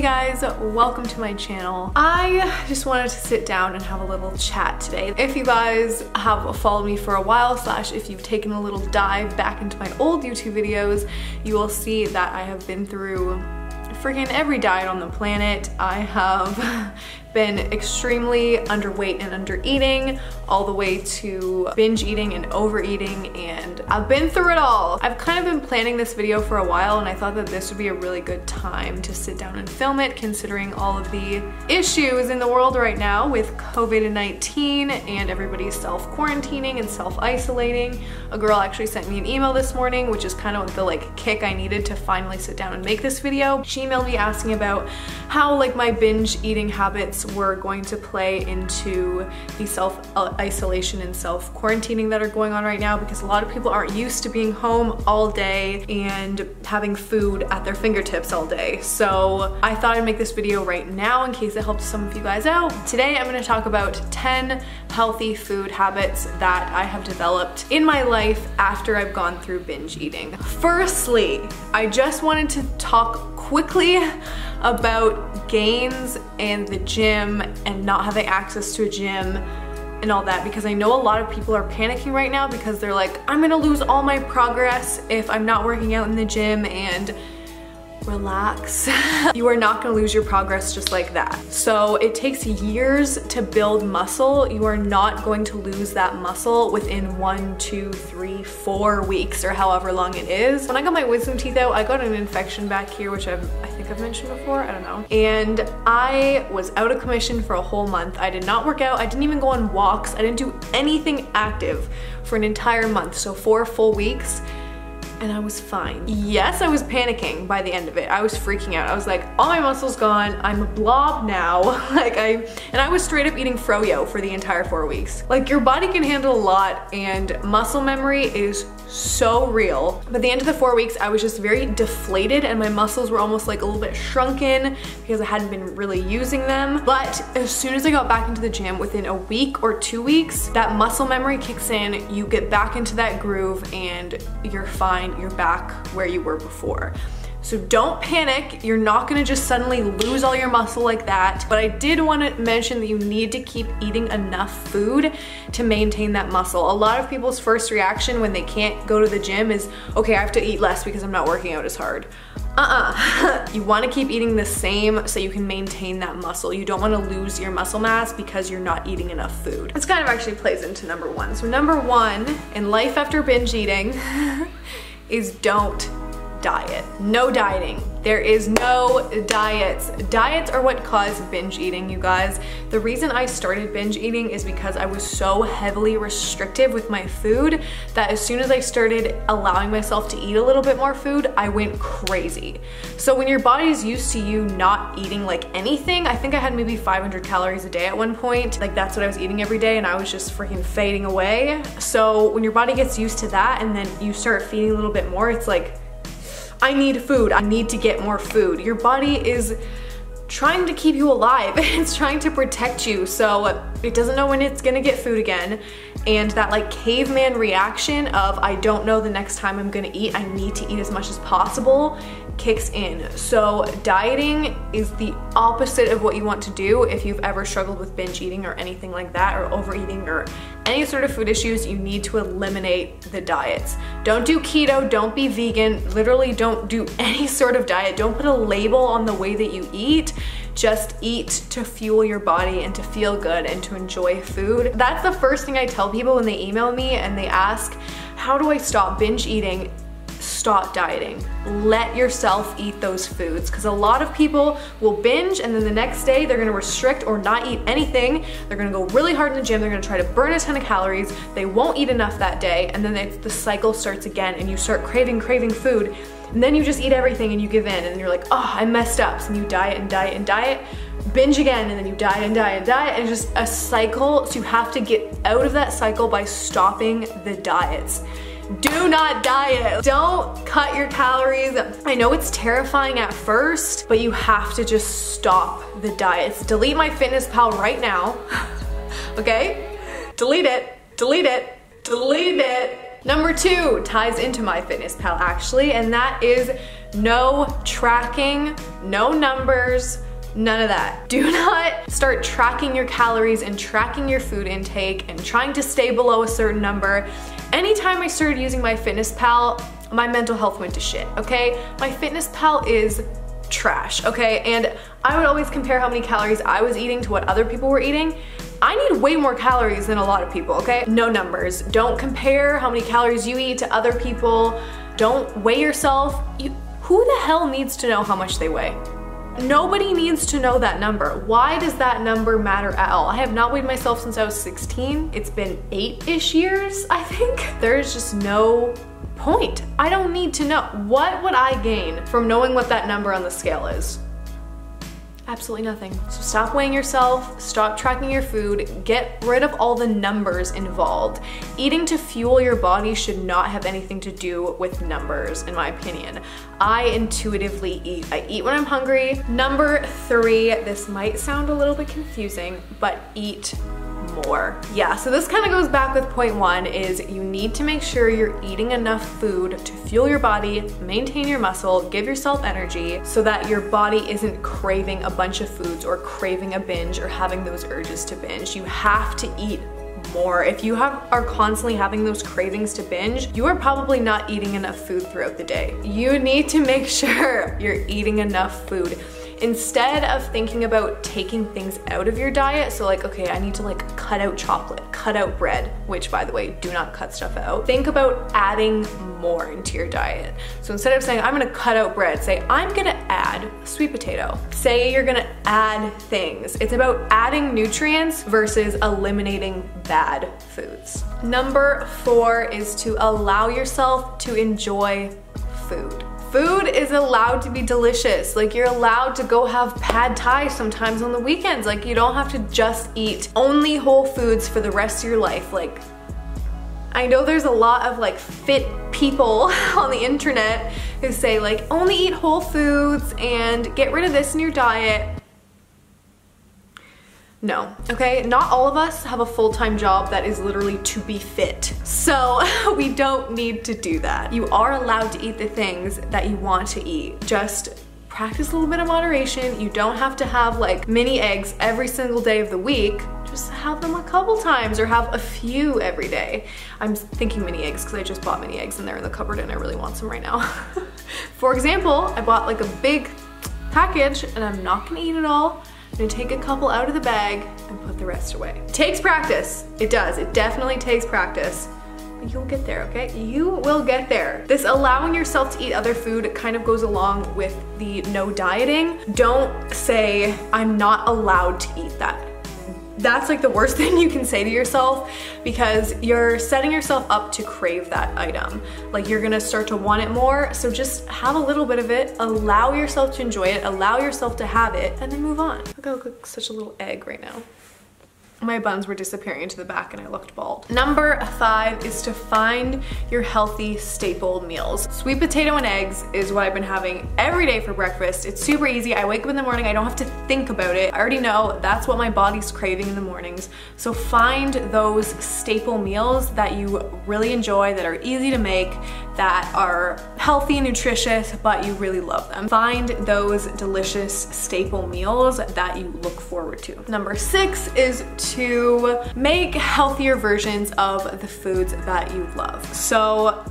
guys, welcome to my channel. I just wanted to sit down and have a little chat today. If you guys have followed me for a while, slash if you've taken a little dive back into my old YouTube videos, you will see that I have been through freaking every diet on the planet. I have been extremely underweight and under eating, all the way to binge eating and overeating, and I've been through it all. I've kind of been planning this video for a while, and I thought that this would be a really good time to sit down and film it, considering all of the issues in the world right now with COVID-19 and everybody's self-quarantining and self-isolating. A girl actually sent me an email this morning, which is kind of the kick I needed to finally sit down and make this video. She emailed me asking about how my binge eating habits were going to play into the self-isolation and self-quarantining that are going on right now, because a lot of people aren't used to being home all day and having food at their fingertips all day. So I thought I'd make this video right now in case it helps some of you guys out. Today I'm going to talk about 10 healthy food habits that I have developed in my life after I've gone through binge eating. Firstly, I just wanted to talk quickly about gains and the gym and not having access to a gym and all that, because I know a lot of people are panicking right now because they're like, I'm gonna lose all my progress if I'm not working out in the gym, and relax. You are not gonna lose your progress just like that. So it takes years to build muscle. You are not going to lose that muscle within 1, 2, 3, 4 weeks, or however long it is. When I got my wisdom teeth out, I got an infection back here, which I think I've mentioned before, I don't know. And I was out of commission for a whole month. I did not work out, I didn't even go on walks, I didn't do anything active for an entire month, so 4 full weeks. And I was fine. Yes, I was panicking by the end of it. I was freaking out. I was like, all my muscle's gone. I'm a blob now. And I was straight up eating froyo for the entire 4 weeks. Your body can handle a lot, and muscle memory is so real. By the end of the 4 weeks, I was just very deflated, and my muscles were almost a little bit shrunken because I hadn't been really using them. But as soon as I got back into the gym, within a week or 2 weeks, that muscle memory kicks in, you get back into that groove, and you're fine. You're back where you were before. So don't panic. You're not gonna just suddenly lose all your muscle like that. But I did want to mention that you need to keep eating enough food to maintain that muscle. A lot of people's first reaction when they can't go to the gym is, okay, I have to eat less because I'm not working out as hard. You want to keep eating the same so you can maintain that muscle. You don't want to lose your muscle mass because you're not eating enough food. This kind of actually plays into number 1. So number 1 in life after binge eating is don't diet. No dieting. There is no diets. Diets are what cause binge eating, you guys. The reason I started binge eating is because I was so heavily restrictive with my food that as soon as I started allowing myself to eat a little bit more food, I went crazy. So when your body's used to you not eating anything, I think I had maybe 500 calories a day at one point. That's what I was eating every day, and I was just freaking fading away. So when your body gets used to that and then you start feeding a little bit more, it's like, I need food, I need to get more food. Your body is trying to keep you alive. It's trying to protect you, so it doesn't know when it's gonna get food again. And that caveman reaction of, I don't know the next time I'm gonna eat, I need to eat as much as possible, kicks in. So dieting is the opposite of what you want to do. If you've ever struggled with binge eating or anything like that, or overeating or any sort of food issues, you need to eliminate the diets. Don't do keto, don't be vegan, literally don't do any sort of diet. Don't put a label on the way that you eat. Just eat to fuel your body and to feel good and to enjoy food. That's the first thing I tell people when they email me and they ask, how do I stop binge eating? Stop dieting. Let yourself eat those foods, because a lot of people will binge and then the next day they're gonna restrict or not eat anything. They're gonna go really hard in the gym, they're gonna try to burn a ton of calories, they won't eat enough that day, and then the cycle starts again and you start craving food, and then you just eat everything and you give in and you're like, oh, I messed up, so you diet and diet and diet, binge again, and then you diet and diet and diet, and it's just a cycle. So you have to get out of that cycle by stopping the diets. Do not diet. Don't cut your calories. I know it's terrifying at first, but you have to just stop the diets. Delete MyFitnessPal right now, okay? Delete it, delete it, delete it. Number 2 ties into MyFitnessPal actually, and that is no tracking, no numbers, none of that. Do not start tracking your calories and tracking your food intake and trying to stay below a certain number. Anytime I started using MyFitnessPal, my mental health went to shit, okay? MyFitnessPal is trash, okay? And I would always compare how many calories I was eating to what other people were eating. I need way more calories than a lot of people, okay? No numbers. Don't compare how many calories you eat to other people. Don't weigh yourself. Who the hell needs to know how much they weigh? Nobody needs to know that number. Why does that number matter at all? I have not weighed myself since I was 16. It's been 8-ish years, I think. There's just no point. I don't need to know. What would I gain from knowing what that number on the scale is? Absolutely nothing. So stop weighing yourself, stop tracking your food, get rid of all the numbers involved. Eating to fuel your body should not have anything to do with numbers, in my opinion. I intuitively eat. I eat when I'm hungry. Number 3, this might sound a little bit confusing, but eat more. Yeah, so this kind of goes back with point 1 is you need to make sure you're eating enough food to fuel your body, maintain your muscle, give yourself energy so that your body isn't craving a bunch of foods or craving a binge or having those urges to binge. You have to eat more. If you are constantly having those cravings to binge, you are probably not eating enough food throughout the day. You need to make sure you're eating enough food. Instead of thinking about taking things out of your diet, so like, okay, I need to like cut out chocolate, cut out bread, which by the way, do not cut stuff out. Think about adding more into your diet. So instead of saying, I'm gonna cut out bread, say, I'm gonna add sweet potato. Say you're gonna add things. It's about adding nutrients versus eliminating bad foods. Number 4 is to allow yourself to enjoy food. Food is allowed to be delicious. Like you're allowed to go have pad thai sometimes on the weekends. Like you don't have to just eat only whole foods for the rest of your life. Like I know there's a lot of like fit people on the internet who say like only eat whole foods and get rid of this in your diet. No, okay? Not all of us have a full-time job that is literally to be fit. So we don't need to do that. You are allowed to eat the things that you want to eat. Just practice a little bit of moderation. You don't have to have like mini eggs every single day of the week. Just have them a couple times or have a few every day. I'm thinking mini eggs because I just bought mini eggs and they're in the cupboard and I really want some right now. For example, I bought like a big package and I'm not gonna eat it all. I'm gonna take a couple out of the bag and put the rest away. It takes practice. It does. It definitely takes practice. But you'll get there, okay? You will get there. This allowing yourself to eat other food kind of goes along with the no dieting. Don't say, I'm not allowed to eat that. That's like the worst thing you can say to yourself because you're setting yourself up to crave that item. Like you're gonna start to want it more, so just have a little bit of it, allow yourself to enjoy it, allow yourself to have it, and then move on. Look, I look like such a little egg right now. My buns were disappearing into the back and I looked bald. Number 5 is to find your healthy staple meals. Sweet potato and eggs is what I've been having every day for breakfast. It's super easy. I wake up in the morning, I don't have to think about it. I already know that's what my body's craving in the mornings. So find those staple meals that you really enjoy, that are easy to make, that are healthy and nutritious, but you really love them. Find those delicious staple meals that you look forward to. Number 6 is to make healthier versions of the foods that you love. So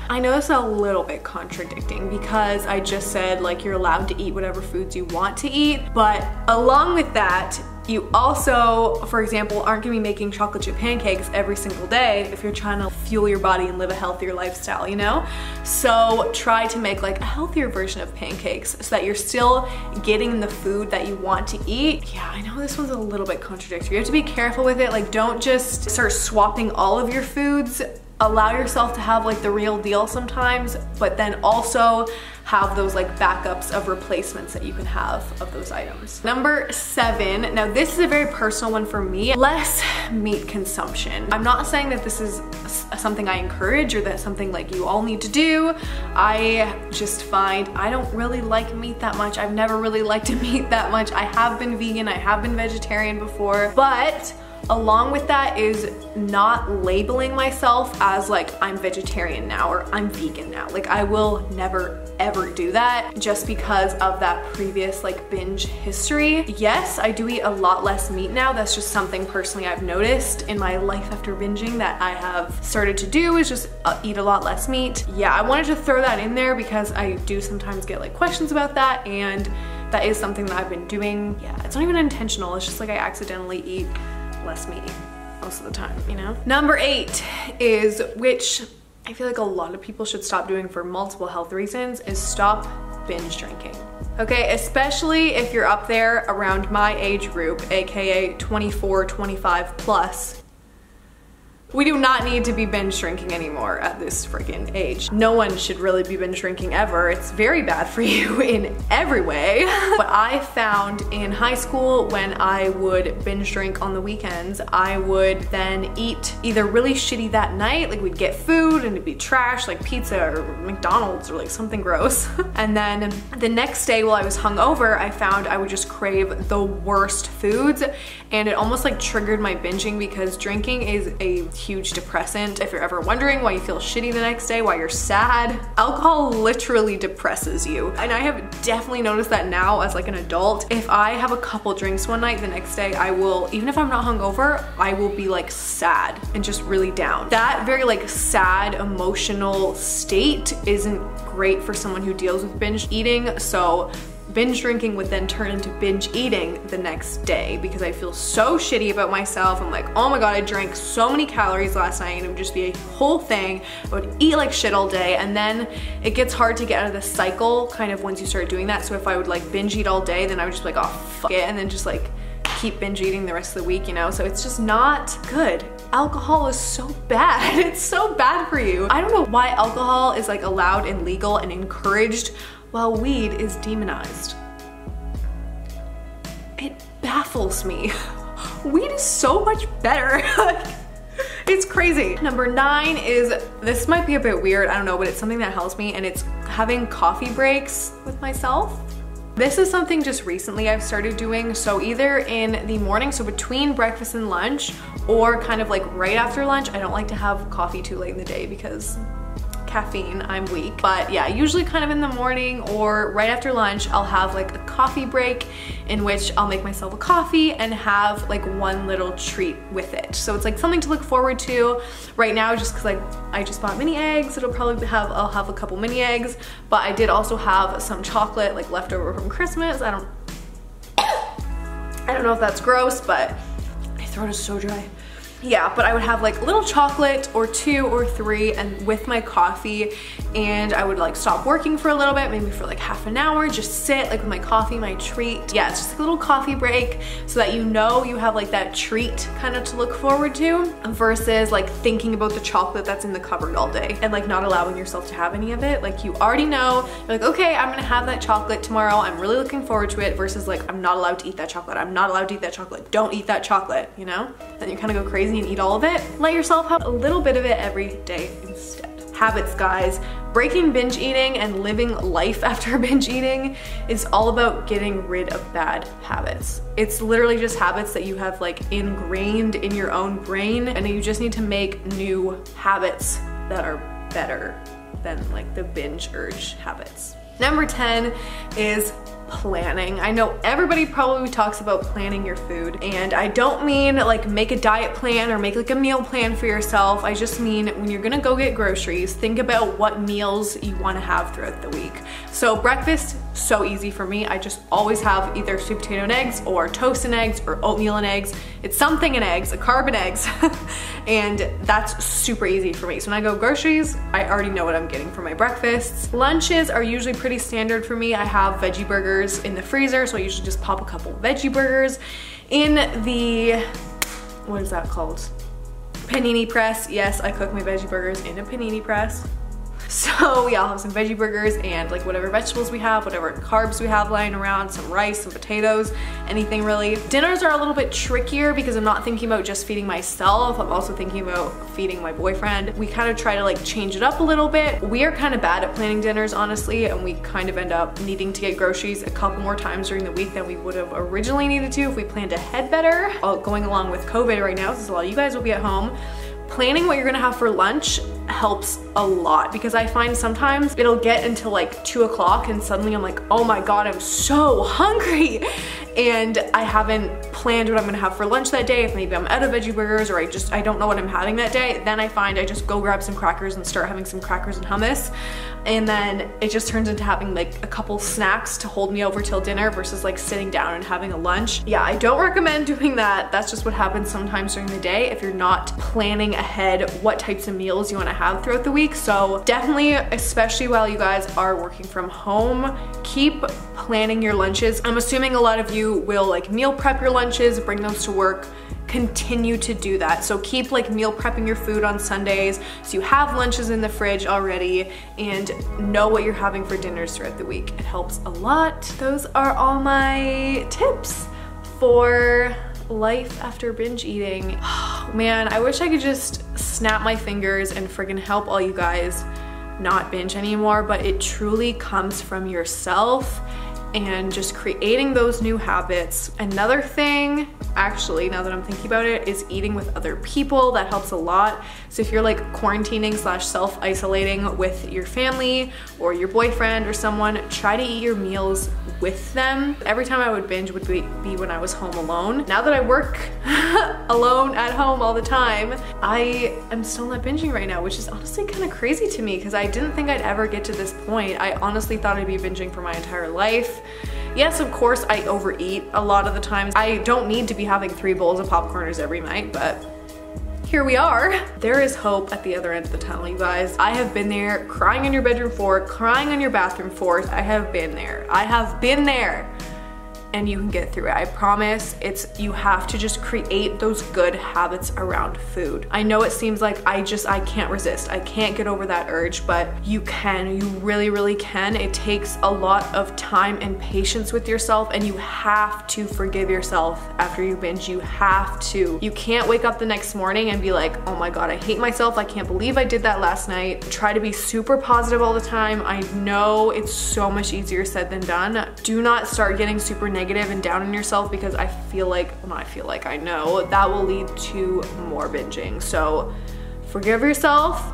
I know it's a little bit contradicting because I just said like you're allowed to eat whatever foods you want to eat, but along with that, you also, for example, aren't gonna be making chocolate chip pancakes every single day if you're trying to fuel your body and live a healthier lifestyle, you know? So try to make like a healthier version of pancakes so that you're still getting the food that you want to eat. Yeah, I know this one's a little bit contradictory. You have to be careful with it. Like don't just start swapping all of your foods. Allow yourself to have like the real deal sometimes, but then also have those like backups of replacements that you can have of those items. Number 7, now this is a very personal one for me, less meat consumption. I'm not saying that this is something I encourage or that's something like you all need to do. I just find I don't really like meat that much. I've never really liked meat that much. I have been vegan, I have been vegetarian before, but Along with that is not labeling myself as like I'm vegetarian now or I'm vegan now. Like I will never ever do that just because of that previous like binge history. Yes, I do eat a lot less meat now. That's just something personally I've noticed in my life after binging that I have started to do, is just eat a lot less meat. Yeah, I wanted to throw that in there because I do sometimes get like questions about that, and that is something that I've been doing. Yeah, it's not even intentional. It's just like I accidentally eat less meat most of the time, you know? Number 8 is, which I feel like a lot of people should stop doing for multiple health reasons, is stop binge drinking. Okay, especially if you're up there around my age group, aka 24, 25 plus. We do not need to be binge drinking anymore at this freaking age. No one should really be binge drinking ever. It's very bad for you in every way. What I found in high school, when I would binge drink on the weekends, I would then eat either really shitty that night, like we'd get food and it'd be trash, like pizza or McDonald's or like something gross. And then the next day while I was hungover, I found I would just crave the worst foods, and it almost like triggered my binging, because drinking is a huge depressant. If you're ever wondering why you feel shitty the next day, why you're sad, alcohol literally depresses you. And I have definitely noticed that now as like an adult. If I have a couple drinks one night, the next day I will, even if I'm not hungover, I will be like sad and just really down. That very like sad emotional state isn't great for someone who deals with binge eating. So binge drinking would then turn into binge eating the next day, because I feel so shitty about myself. I'm like, oh my god, I drank so many calories last night, and it would just be a whole thing. I would eat like shit all day, and then it gets hard to get out of the cycle kind of once you start doing that. So if I would like binge eat all day, then I would just be like, oh fuck it, and then just like keep binge eating the rest of the week, you know? So it's just not good. Alcohol is so bad. It's so bad for you. I don't know why alcohol is like allowed and legal and encouraged while weed is demonized. It baffles me. Weed is so much better. It's crazy. Number 9 is, this might be a bit weird, I don't know, but it's something that helps me, and it's having coffee breaks with myself. This is something just recently I've started doing. So either in the morning, so between breakfast and lunch, or kind of like right after lunch. I don't like to have coffee too late in the day because caffeine, I'm weak. But yeah, usually kind of in the morning or right after lunch, I'll have like a coffee break in which I'll make myself a coffee and have like one little treat with it. So it's like something to look forward to. Right now, just because like I just bought mini eggs, I'll have a couple mini eggs, but I did also have some chocolate like leftover from Christmas. I don't know if that's gross, but my throat is so dry. Yeah, but I would have like a little chocolate or 2 or 3 and with my coffee, and I would like stop working for a little bit, maybe for like half an hour, just sit like with my coffee, my treat. Yeah, it's just a little coffee break so that you know you have like that treat kind of to look forward to, versus like thinking about the chocolate that's in the cupboard all day and like not allowing yourself to have any of it. Like you already know, you're like, okay, I'm gonna have that chocolate tomorrow, I'm really looking forward to it, versus like, I'm not allowed to eat that chocolate, I'm not allowed to eat that chocolate, don't eat that chocolate, you know? Then you kind of go crazy and eat all of it. Let yourself have a little bit of it every day instead. Habits, guys. Breaking binge eating and living life after binge eating is all about getting rid of bad habits. It's literally just habits that you have like ingrained in your own brain, and you just need to make new habits that are better than like the binge urge habits. Number 10 is planning. I know everybody probably talks about planning your food, and I don't mean like make a diet plan or make like a meal plan for yourself. I just mean when you're gonna go get groceries, think about what meals you want to have throughout the week. So breakfast, so easy for me. I just always have either sweet potato and eggs or toast and eggs or oatmeal and eggs. It's something and eggs, a carb and eggs. And that's super easy for me. So when I go groceries, I already know what I'm getting for my breakfasts. Lunches are usually pretty standard for me. I have veggie burgers in the freezer, so I usually just pop a couple veggie burgers in the, what is that called? Panini press. Yes, I cook my veggie burgers in a panini press. So yeah, I'll have some veggie burgers and like whatever vegetables we have, whatever carbs we have lying around, some rice, some potatoes, anything really. Dinners are a little bit trickier because I'm not thinking about just feeding myself. I'm also thinking about feeding my boyfriend. We kind of try to like change it up a little bit. We are kind of bad at planning dinners, honestly, and we kind of end up needing to get groceries a couple more times during the week than we would have originally needed to if we planned ahead better. Going along with COVID right now, since a lot of you guys will be at home, planning what you're gonna have for lunch helps a lot, because I find sometimes it'll get until like 2 o'clock and suddenly I'm like, oh my God, I'm so hungry. And I haven't planned what I'm gonna have for lunch that day. If maybe I'm out of veggie burgers or I don't know what I'm having that day, then I find I just go grab some crackers and start having some crackers and hummus. And then it just turns into having like a couple snacks to hold me over till dinner versus like sitting down and having a lunch. Yeah, I don't recommend doing that. That's just what happens sometimes during the day if you're not planning ahead what types of meals you wanna have throughout the week. So definitely, especially while you guys are working from home, keep planning your lunches. I'm assuming a lot of you will like meal prep your lunches, bring those to work. Continue to do that. So keep like meal prepping your food on Sundays so you have lunches in the fridge already and know what you're having for dinners throughout the week. It helps a lot. Those are all my tips for life after binge eating. Man, I wish I could just snap my fingers and friggin' help all you guys not binge anymore, but it truly comes from yourself and just creating those new habits. Another thing, actually, now that I'm thinking about it, is eating with other people. That helps a lot. So if you're like quarantining / self-isolating with your family or your boyfriend or someone, try to eat your meals with them. Every time I would binge would be when I was home alone. Now that I work alone at home all the time, I am still not binging right now, which is honestly kind of crazy to me because I didn't think I'd ever get to this point. I honestly thought I'd be binging for my entire life. Yes, of course, I overeat a lot of the times. I don't need to be having 3 bowls of popcorners every night, but here we are. There is hope at the other end of the tunnel, you guys. I have been there, crying on your bedroom floor, crying on your bathroom floor. I have been there. I have been there. And you can get through it. I promise. You have to just create those good habits around food. I know it seems like I can't resist. I can't get over that urge, but you can. You really, really can. It takes a lot of time and patience with yourself, and you have to forgive yourself after you binge. You have to. You can't wake up the next morning and be like, oh my God, I hate myself. I can't believe I did that last night. Try to be super positive all the time. I know it's so much easier said than done. Do not start getting super negative and down on yourself, because I know that will lead to more binging. So forgive yourself.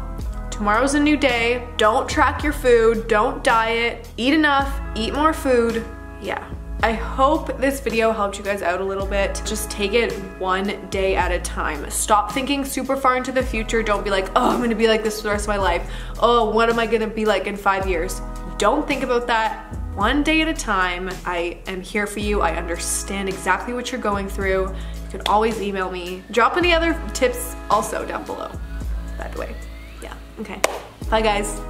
Tomorrow's a new day. Don't track your food. Don't diet. Eat enough. Eat more food. Yeah. I hope this video helped you guys out a little bit. Just take it one day at a time. Stop thinking super far into the future. Don't be like, oh, I'm gonna be like this for the rest of my life. Oh, what am I gonna be like in 5 years? Don't think about that. One day at a time. I am here for you. I understand exactly what you're going through. You can always email me. Drop any other tips also down below, by the way. Yeah, okay. Bye guys.